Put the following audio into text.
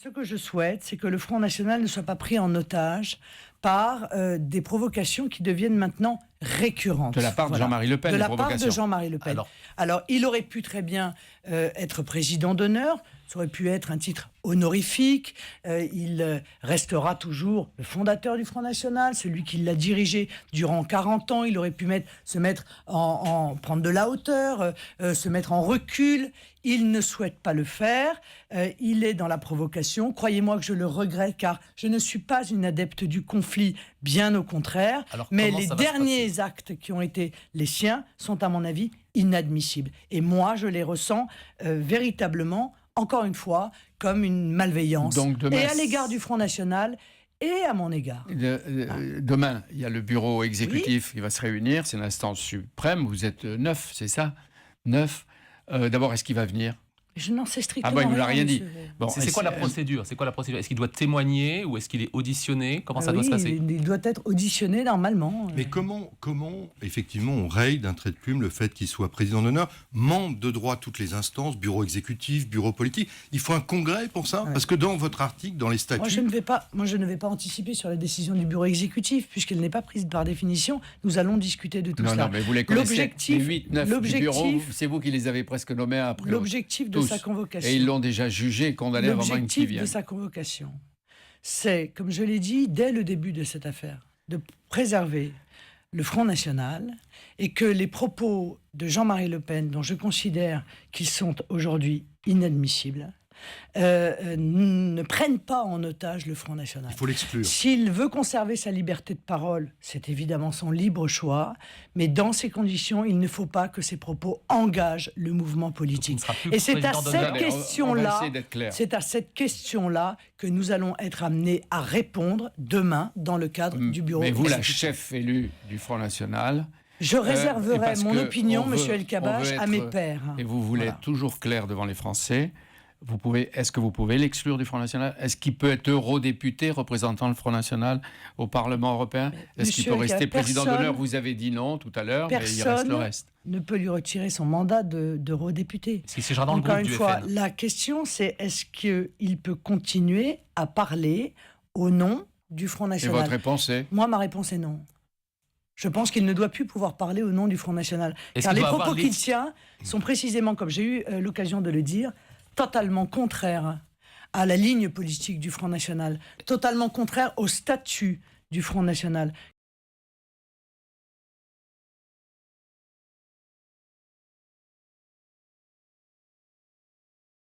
Ce que je souhaite, c'est que le Front National ne soit pas pris en otage par des provocations qui deviennent maintenant récurrentes. De la part de Jean-Marie Le Pen, de la part de Jean-Marie Le Pen. Alors, il aurait pu très bien être président d'honneur, ça aurait pu être un titre honorifique, il restera toujours le fondateur du Front National, celui qui l'a dirigé durant 40 ans, il aurait pu prendre de la hauteur, se mettre en recul. Il ne souhaite pas le faire, il est dans la provocation. Croyez-moi que je le regrette, car je ne suis pas une adepte du conflit, bien au contraire. Alors, mais les derniers actes qui ont été les siens sont, à mon avis, inadmissibles. Et moi, je les ressens véritablement, encore une fois, comme une malveillance. Donc, demain, et à l'égard du Front National, et à mon égard. Demain, il y a le bureau exécutif qui va se réunir, c'est l'instance suprême, vous êtes 9, c'est ça 9. D'abord, est-ce qu'il va venir ? Je n'en sais strictement rien. Ah bon, il ne nous l'a rien dit. Bon, c'est quoi la procédure ? Est-ce qu'il doit témoigner ou est-ce qu'il est auditionné ? Comment ça doit se passer ? Il doit être auditionné normalement. Mais comment effectivement, on raye d'un trait de plume le fait qu'il soit président d'honneur, membre de droit toutes les instances, bureau exécutif, bureau politique. Il faut un congrès pour ça ? Parce que dans votre article, dans les statuts... Moi, je ne vais pas anticiper sur la décision du bureau exécutif, puisqu'elle n'est pas prise par définition. Nous allons discuter de tout cela. Non, mais vous les connaissez, les 8, 9 du bureau, c'est vous qui les avez presque nommés après. L'objectif de sa convocation. Et ils l'ont déjà jugé, condamné avant même qu'il vienne. L'objectif de sa convocation, c'est, comme je l'ai dit dès le début de cette affaire, de préserver le Front National et que les propos de Jean-Marie Le Pen, dont je considère qu'ils sont aujourd'hui inadmissibles, ne prennent pas en otage le Front National. Il faut l'exclure. S'il veut conserver sa liberté de parole, c'est évidemment son libre choix, mais dans ces conditions, il ne faut pas que ses propos engagent le mouvement politique. Et c'est à cette question-là que nous allons être amenés à répondre demain dans le cadre du bureau. Mais vous, la chef élue du Front National... Je réserverai mon opinion, monsieur El-Kabbach, à mes pairs. Et vous voulez être toujours clair devant les Français. Est-ce que vous pouvez l'exclure du Front National ? Est-ce qu'il peut être eurodéputé, représentant le Front National au Parlement européen ? Est-ce qu'il peut rester président d'honneur ? Vous avez dit non tout à l'heure, mais il reste le reste. Ne peut lui retirer son mandat d'eurodéputé. Encore une fois, la question, c'est est-ce qu'il peut continuer à parler au nom du Front National ? Et votre réponse est ? Moi, ma réponse est non. Je pense qu'il ne doit plus pouvoir parler au nom du Front National. Car les propos qu'il tient sont précisément, comme j'ai eu l'occasion de le dire, totalement contraires à la ligne politique du Front National, totalement contraires au statut du Front National,